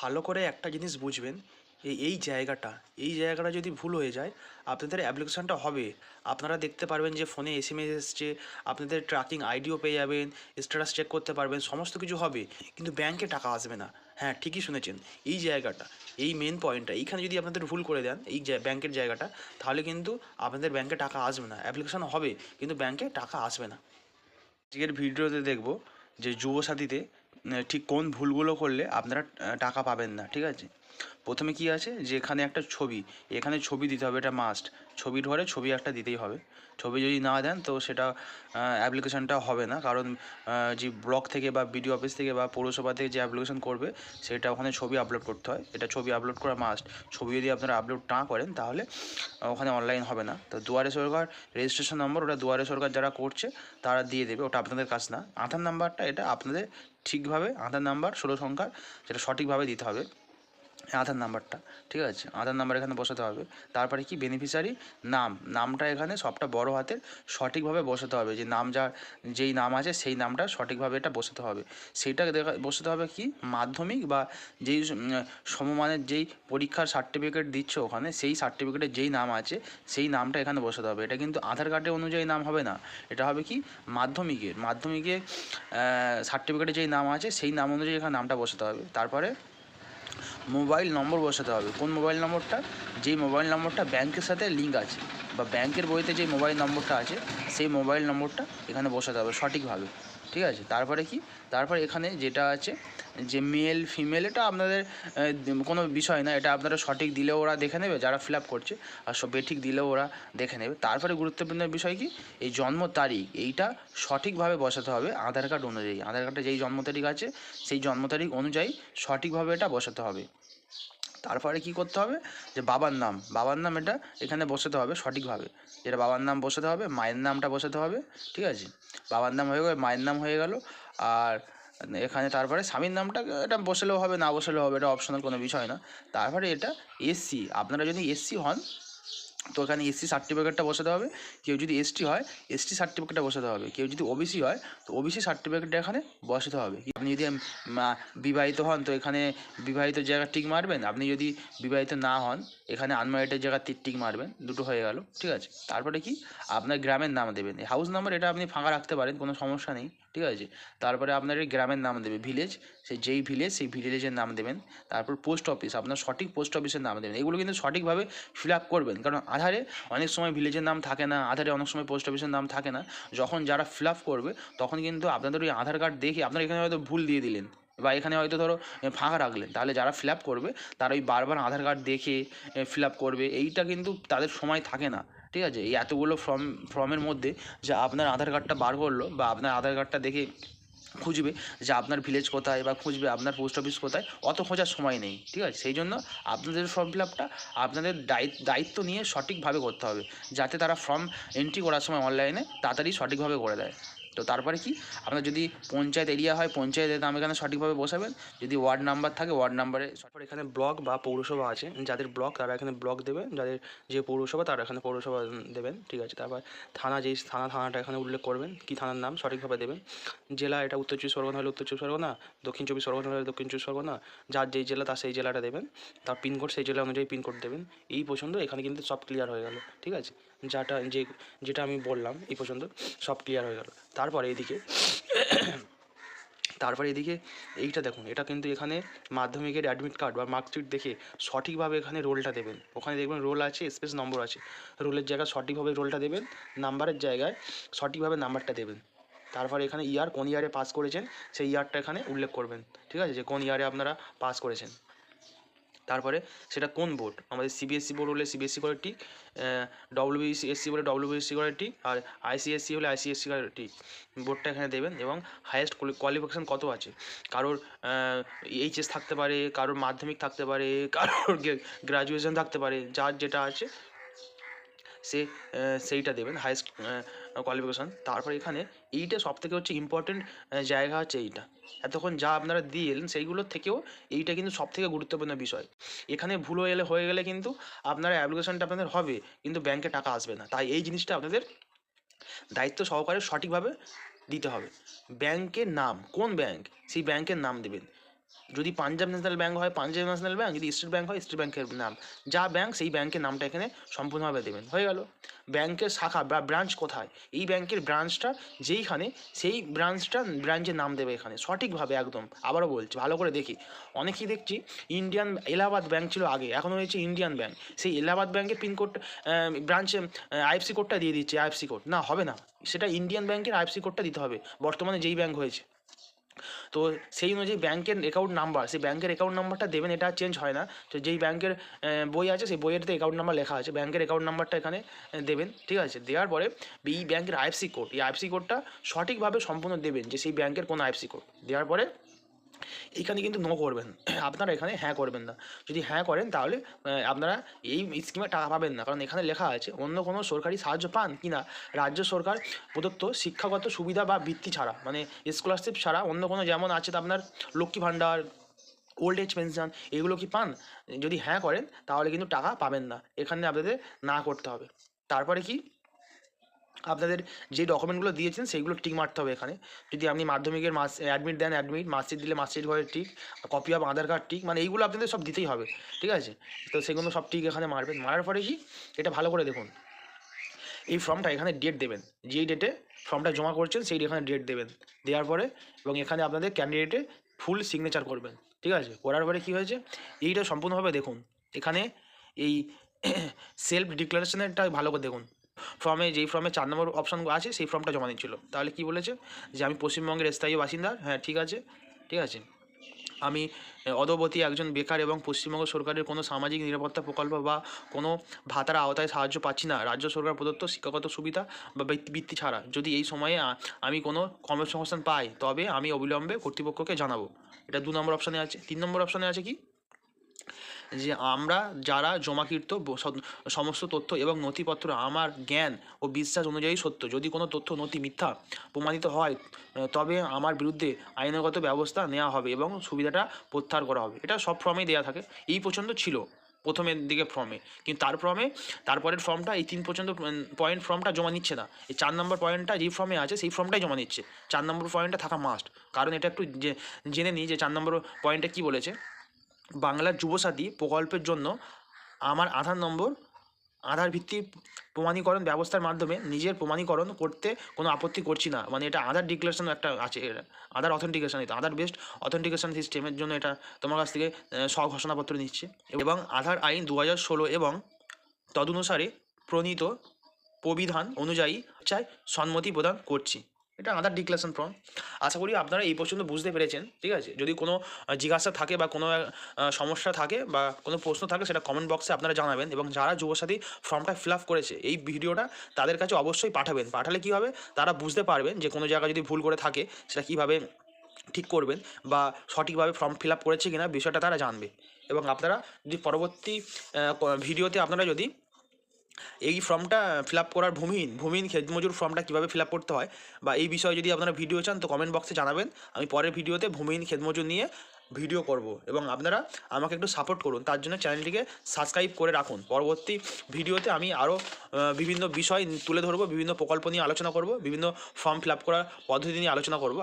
ভালো করে একটা জিনিস বুঝবেন, এই জায়গাটা যদি ভুল হয়ে যায়, আপনাদের অ্যাপ্লিকেশনটা হবে। আপনারা দেখতে পারবেন যে ফোনে এসএমএস এসছে, আপনাদের ট্র্যাকিং আইডিও পেয়ে যাবেন, স্ট্যাটাস চেক করতে পারবেন, সমস্ত কিছু হবে, কিন্তু ব্যাংকে টাকা আসবে না। হ্যাঁ, ঠিকই শুনেছেন। এই জায়গাটা, এই মেন পয়েন্টটা, এইখানে যদি আপনাদের ভুল করে দেন এই ব্যাংকের জায়গাটা, তাহলে কিন্তু আপনাদের ব্যাংকে টাকা আসবে না। অ্যাপ্লিকেশন হবে কিন্তু ব্যাংকে টাকা আসবে না। আজকের ভিডিওতে দেখব যে যুবসাথীতে ঠিক কোন ভুলগুলো করলে আপনারা টাকা পাবেন না, ঠিক আছে? প্রথমে কি আছে যে এখানে একটা ছবি, এখানে ছবি দিতে হবে, এটা মাস্ট। ছবি ধরে ছবি একটা দিতেই হবে। ছবি যদি না দেন তো সেটা অ্যাপ্লিকেশনটা হবে না, কারণ যে ব্লক থেকে বা বিডিও অফিস থেকে বা পৌরসভা থেকে যে অ্যাপ্লিকেশন করবে সেটা ওখানে ছবি আপলোড করতে হয়, এটা ছবি আপলোড করা মাস্ট। ছবি যদি আপনারা আপলোড না করেন তাহলে ওখানে অনলাইন হবে না। তো দুয়ারে সরকার রেজিস্ট্রেশন নম্বর, ওটা দুয়ারে সরকার যারা করছে তারা দিয়ে দেবে, ওটা আপনাদের কাজ না। আধার নাম্বারটা এটা আপনাদের ঠিকভাবে, আধার নাম্বার 16 সংখ্যার, সেটা সঠিকভাবে দিতে হবে আধার নাম্বারটা, ঠিক আছে? আধার নাম্বার এখানে বসাতে হবে। তারপরে কি বেনিফিশিয়ারি নামটা এখানে সবটা বড় হাতের সঠিকভাবে বসাতে হবে, যে নাম যেই নাম আছে সেই নামটা সঠিকভাবে এটা বসাতে হবে। সেইটা বসাতে হবে কি, মাধ্যমিক বা যেই সমমানের যেই পরীক্ষার সার্টিফিকেট দিচ্ছে ওখানে, সেই সার্টিফিকেটে যেই নাম আছে সেই নামটা এখানে বসাতে হবে। এটা কিন্তু আধার কার্ডের অনুযায়ী নাম হবে না, এটা হবে কি মাধ্যমিকে সার্টিফিকেটে যেই নাম আছে সেই নাম অনুযায়ী এখানে নামটা বসাতে হবে। তারপরে মোবাইল নম্বর বসাতে হবে। কোন মোবাইল নম্বরটা? যেই মোবাইল নম্বরটা ব্যাংকের সাথে লিঙ্ক আছে বা ব্যাংকের বইতে যে মোবাইল নম্বরটা আছে সেই মোবাইল নম্বরটা এখানে বসাতে হবে সঠিকভাবে, ঠিক আছে? তারপরে কি, তারপরে এখানে যেটা আছে যে মেল ফিমেল, এটা আপনাদের কোনো বিষয় না, এটা আপনারা সঠিক দিলেও ওরা দেখে নেবে যারা ফিল আপ করছে, আর সব বেঠিক দিলেও ওরা দেখে নেবে। তারপরে গুরুত্বপূর্ণ বিষয় কি, এই জন্ম তারিখ, এইটা সঠিকভাবে বসাতে হবে আধার কার্ড অনুযায়ী। আধার কার্ডে যেই জন্ম তারিখ আছে সেই জন্ম তারিখ অনুযায়ী সঠিকভাবে এটা বসাতে হবে। তারপরে কি করতে হবে, যে বাবার নাম এটা এখানে বসাতে হবে সঠিকভাবে, যেটা বাবার নাম বসাতে হবে, মায়ের নামটা বসাতে হবে, ঠিক আছে? বাবার নাম হয়ে গেল, মায়ের নাম হয়ে গেল, আর এখানে তারপরে স্বামীর নামটা এটা বসালেও হবে, না বসালেও হবে, এটা অপশনাল কোনো বিষয় না। তারপরে এটা এসসি, আপনারা যদি এসসি হন তো এখানে এসসি সার্টিফিকেটটা বসাতে হবে। কেউ যদি এসটি হয় এসটি সার্টিফিকেটটা বসাতে হবে। কেউ যদি ওবিসি হয় তো ওবিসি সার্টিফিকেটটা এখানে বসাতে হবে। আপনি যদি বিবাহিত হন তো এখানে বিবাহিত জায়গা টিক মারবেন, আপনি যদি বিবাহিত না হন এখানে আনম্যারিডের জায়গা টিক মারবেন, দুটো হয়ে গেল, ঠিক আছে? তারপরে কি, আপনার গ্রামের নাম দেবেন। হাউস নাম্বার এটা আপনি ফাঁকা রাখতে পারেন, কোনো সমস্যা নেই, ঠিক আছে? তারপরে আপনার এই গ্রামের নাম দেবে, ভিলেজ, যেই ভিলেজ সেই ভিলেজের নাম দেবেন। তারপর পোস্ট অফিস, আপনার সঠিক পোস্ট অফিসের নাম দেবেন। এগুলো কিন্তু সঠিকভাবে ফিল আপ করবেন, কারণ আধারে অনেক সময় ভিলেজের নাম থাকে না, আধারে অনেক সময় পোস্ট অফিসের নাম থাকে না। যখন যারা ফিল আপ করবে তখন কিন্তু আপনাদের ওই আধার কার্ড দেখে, আপনারা এখানে হয়তো ভুল দিয়ে দিলেন বা এখানে হয়তো ধরো ফাঁকা রাখলেন, তাহলে যারা ফিল আপ করবে তারা ওই বারবার আধার কার্ড দেখে ফিল আপ করবে, এইটা কিন্তু তাদের সময় থাকে না, ঠিক আছে? এই এতগুলো ফর্মের মধ্যে যে আপনার আধার কার্ডটা বার করলো বা আপনার আধার কার্ডটা দেখে খুঁজবে যে আপনার ভিলেজ কোথায় বা খুঁজবে আপনার পোস্ট অফিস কোথায়, অত খোঁজার সময় নেই, ঠিক আছে? সেই জন্য আপনাদের ফর্ম ফিল আপটা আপনাদের দায়িত্ব নিয়ে সঠিকভাবে করতে হবে, যাতে তারা ফর্ম এন্ট্রি করার সময় অনলাইনে তাড়াতাড়ি সঠিকভাবে করে দেয়। তো তারপরে কি, আপনার যদি পঞ্চায়েত এরিয়া হয় পঞ্চায়েতের নাম এখানে সঠিকভাবে বসাবেন, যদি ওয়ার্ড নাম্বার থাকে ওয়ার্ড নাম্বারে। তারপর এখানে ব্লক বা পৌরসভা আছে, যাদের ব্লক তারা এখানে ব্লক দেবে, যাদের যে পৌরসভা তারা এখানে পৌরসভা দেবেন, ঠিক আছে? তারপর থানা, যেই থানাটা এখানে উল্লেখ করবেন, কী থানার নাম সঠিকভাবে দেবেন। জেলা, এটা উত্তর চব্বিশ পরগনা হলে উত্তর চব্বিশ পরগনা, দক্ষিণ চব্বিশ পরগনা হলে দক্ষিণ চব্বিশ পরগনা, যার যেই জেলা তার সেই জেলাটা দেবেন। তার পিনকোড সেই জেলা অনুযায়ী পিনকোড দেবেন। এই পর্যন্ত এখানে কিন্তু সব ক্লিয়ার হয়ে গেল, ঠিক আছে? যেটা আমি বললাম এই পর্যন্ত সব ক্লিয়ার হয়ে গেল। তারপরে এদিকে এইটা দেখুন, এটা কিন্তু এখানে মাধ্যমিকের অ্যাডমিট কার্ড বা মার্কশিট দেখে সঠিকভাবে এখানে রোলটা দেবেন। ওখানে দেখবেন রোল আছে, স্পেস নম্বর আছে, রোলের জায়গায় সঠিকভাবে রোলটা দেবেন, নাম্বারের জায়গায় সঠিকভাবে নাম্বারটা দেবেন। তারপর এখানে কোন ইয়ারে পাস করেছেন সেই ইয়ারটা এখানে উল্লেখ করবেন, ঠিক আছে? যে কোন ইয়ারে আপনারা পাস করেছেন। তারপরে সেটা কোন বোর্ড, আমাদের সিবিএসসি বোর্ড হলে সিবিএসসি করে টিক, ডব্লিউবিএসসি বলে ডব্লিউবিএসসি করে টিক, আর আইসিএসসি হলে আইসিএসসি করে টিক, বোর্ডটা এখানে দেবেন। এবং হায়েস্ট কোয়ালিফিকেশান কত আছে, কারোর এইচএস থাকতে পারে, কারোর মাধ্যমিক থাকতে পারে, কারোর গ্র্যাজুয়েশন থাকতে পারে, যার যেটা আছে সেইটা দেবেন, হায়েস্ট কোয়ালিফিকেশান। তারপর এখানে এইটা সবথেকে হচ্ছে ইম্পর্টেন্ট জায়গা হচ্ছে এইটা, এতক্ষণ যা আপনারা দিয়ে এলেন সেইগুলোর থেকেও এইটা কিন্তু সবথেকে গুরুত্বপূর্ণ বিষয়। এখানে ভুল হয়ে গেলে কিন্তু আপনার অ্যাপ্লিকেশনটা আপনাদের হবে কিন্তু ব্যাংকে টাকা আসবে না। তাই এই জিনিসটা আপনাদের দায়িত্ব সহকারে সঠিকভাবে দিতে হবে। ব্যাংকের নাম, কোন ব্যাংক সেই ব্যাংকের নাম দেবেন। যদি পাঞ্জাব ন্যাশনাল ব্যাঙ্ক হয় পাঞ্জাব ন্যাশনাল ব্যাঙ্ক, যদি স্টেট ব্যাঙ্ক হয় স্টেট ব্যাঙ্কের নাম, যা ব্যাঙ্ক সেই ব্যাঙ্কের নামটা এখানে সম্পূর্ণভাবে দেবেন, হয়ে গেল। ব্যাঙ্কের শাখা বা ব্রাঞ্চ কোথায়, এই ব্যাঙ্কের ব্রাঞ্চটা যেইখানে সেই ব্রাঞ্চের নাম দেবে এখানে সঠিকভাবে একদম। আবারও বলছি ভালো করে দেখি, অনেকেই দেখছি ইন্ডিয়ান এলাহাবাদ ব্যাঙ্ক ছিল আগে, এখন হয়েছে ইন্ডিয়ান ব্যাঙ্ক, সেই এলাহাবাদ ব্যাঙ্কের পিনকোড ব্রাঞ্চে আইএফসি কোডটা দিয়ে দিচ্ছে, আইএফসি কোড না, হবে না, সেটা ইন্ডিয়ান ব্যাঙ্কের আইএফসি কোডটা দিতে হবে বর্তমানে যেই ব্যাঙ্ক হয়েছে। তো সেই অনুযায়ী ব্যাঙ্কের অ্যাকাউন্ট নাম্বার, সেই ব্যাঙ্কের অ্যাকাউন্ট নাম্বারটা দেবেন, এটা চেঞ্জ হয় না। তো যেই ব্যাঙ্কের বই আছে সেই বইয়েরতে অ্যাকাউন্ট নাম্বার লেখা আছে, ব্যাঙ্কের অ্যাকাউন্ট নাম্বারটা এখানে দেবেন, ঠিক আছে। দেওয়ার পরে এই ব্যাঙ্কের আইএফসি কোড, এই আইএফসি কোডটা সঠিকভাবে সম্পূর্ণ দেবেন যে সেই ব্যাঙ্কের কোন আইএফসি কোড। দেওয়ার পরে এখানে কিন্তু নো করবেন, আপনারা এখানে হ্যাঁ করবেন না। যদি হ্যাঁ করেন তাহলে আপনারা এই স্কিমে টাকা পাবেন না, কারণ এখানে লেখা আছে অন্য কোনো সরকারি সাহায্য পান কি না, রাজ্য সরকার প্রদত্ত শিক্ষাগত সুবিধা বা বৃত্তি ছাড়া, মানে স্কলারশিপ ছাড়া অন্য কোনো, যেমন আছে তো আপনার Lakshmi Bhandar, old age pension, এগুলো কি পান? যদি হ্যাঁ করেন তাহলে কিন্তু টাকা পাবেন না, এখানে আপনাদের না করতে হবে। তারপরে কি, আপনাদের যে ডকুমেন্টগুলো দিয়েছেন সেইগুলো টিক মারতে হবে এখানে। যদি আপনি মাধ্যমিকের অ্যাডমিট দেন অ্যাডমিট, মার্কশিট দিলে মার্কশিট ঘরে tick, copy of Aadhaar card tick, মানে এইগুলো আপনাদের সব দিতেই হবে, ঠিক আছে। তো সেগুলো সব টিক এখানে মারবেন। মারার পরে কি, এটা ভালো করে দেখুন, এই ফর্মটা এখানে ডেট দেবেন, যেই ডেটে ফর্মটা জমা করছেন সেই এখানে ডেট দেবেন। দেওয়ার পরে এবং এখানে আপনাদের ক্যান্ডিডেটে ফুল সিগনেচার করবেন, ঠিক আছে। করার পরে কী হয়েছে, এইটা সম্পূর্ণভাবে দেখুন, এখানে এই সেলফ ডিক্লারেশনেরটা ভালো করে দেখুন। যেই ফর্মে 4 নম্বর অপশান আছে সেই ফর্মটা জমা দিচ্ছিল, তাহলে কি বলেছে যে আমি পশ্চিমবঙ্গের স্থায়ী বাসিন্দা, হ্যাঁ ঠিক আছে, ঠিক আছে। আমি অদ্যাবধি একজন বেকার এবং পশ্চিমবঙ্গ সরকারের কোনো সামাজিক নিরাপত্তা প্রকল্প বা কোনো ভাতার আওতায় সাহায্য পাচ্ছি না, রাজ্য সরকার প্রদত্ত শিক্ষাগত সুবিধা বা বৃত্তি ছাড়া। যদি এই সময়ে আমি কোনো কর্মসংস্থান পাই তবে আমি অবিলম্বে কর্তৃপক্ষকে জানাবো। এটা 2 নম্বর অপশানে আছে। 3 নম্বর অপশানে আছে কি, যে আমরা যারা জমাকৃত সমস্ত তথ্য এবং নথিপত্র আমার জ্ঞান ও বিশ্বাস অনুযায়ী সত্য, যদি কোনো তথ্য নথি মিথ্যা প্রমাণিত হয় তবে আমার বিরুদ্ধে আইনগত ব্যবস্থা নেওয়া হবে এবং সুবিধাটা প্রত্যাহার করা হবে। এটা সব ফর্মেই দেওয়া থাকে, এই পর্যন্ত ছিল প্রথমের দিকে ফর্মে, কিন্তু তারপরের ফর্মটা এই 3 পর্যন্ত পয়েন্ট ফর্মটা জমা নিচ্ছে না। এই 4 নম্বর পয়েন্টটা যেই ফর্মে আছে সেই ফর্মটাই জমা নিচ্ছে, 4 নম্বর পয়েন্টটা থাকা মাস্ট। কারণ এটা একটু জেনে নিই যে 4 নম্বর পয়েন্টে কী বলেছে, বাংলার যুবসাথী প্রকল্পের জন্য আমার আধার ভিত্তিক প্রমাণীকরণ ব্যবস্থার মাধ্যমে নিজের প্রমাণীকরণ করতে কোনো আপত্তি করছি না। মানে এটা আধার ডিক্লারেশন একটা আছে, আধার অথেন্টিকেশন, এটা আধার বেসড অথেন্টিকেশন সিস্টেমের জন্য এটা তোমার কাছ থেকে স্বঘোষণাপত্র নিচ্ছে। এবং আধার আইন 2016 এবং তদনুসারে প্রণীত প্রবিধান অনুযায়ী চাই সম্মতি প্রদান করছি। এটা আধার ডিক্লারেশন ফর্ম। আশা করি আপনারা এই পর্যন্ত বুঝতে পেরেছেন, ঠিক আছে। যদি কোনো জিজ্ঞাসা থাকে বা কোনো সমস্যা থাকে বা কোনো প্রশ্ন থাকে সেটা কমেন্ট বক্সে আপনারা জানাবেন। এবং যারা যুবসাথী ফর্মটা ফিল আপ করেছে এই ভিডিওটা তাদের কাছে অবশ্যই পাঠাবেন। পাঠালে কী হবে, তারা বুঝতে পারবেন যে কোনো জায়গায় যদি ভুল করে থাকে সেটা কীভাবে ঠিক করবেন বা সঠিকভাবে ফর্ম ফিল আপ করেছে কিনা বিষয়টা তারা জানবে। এবং আপনারা যদি পরবর্তী ভিডিওতে আপনারা যদি এই ফর্মটা ফিল আপ করার ভূমিহীন ক্ষেতমজুর ফর্মটা কীভাবে ফিল আপ করতে হয় বা এই বিষয়ে যদি আপনারা ভিডিও চান তো কমেন্ট বক্সে জানাবেন। আমি পরের ভিডিওতে ভূমিহীন ক্ষেতমজুর নিয়ে ভিডিও করব এবং আপনারা আমাকে একটু সাপোর্ট করুন, তার জন্য চ্যানেলটিকে সাবস্ক্রাইব করে রাখুন। পরবর্তী ভিডিওতে আমি আরও বিভিন্ন বিষয় তুলে ধরবো, বিভিন্ন প্রকল্প নিয়ে আলোচনা করব, বিভিন্ন ফর্ম ফিল আপ করার পদ্ধতি নিয়ে আলোচনা করব।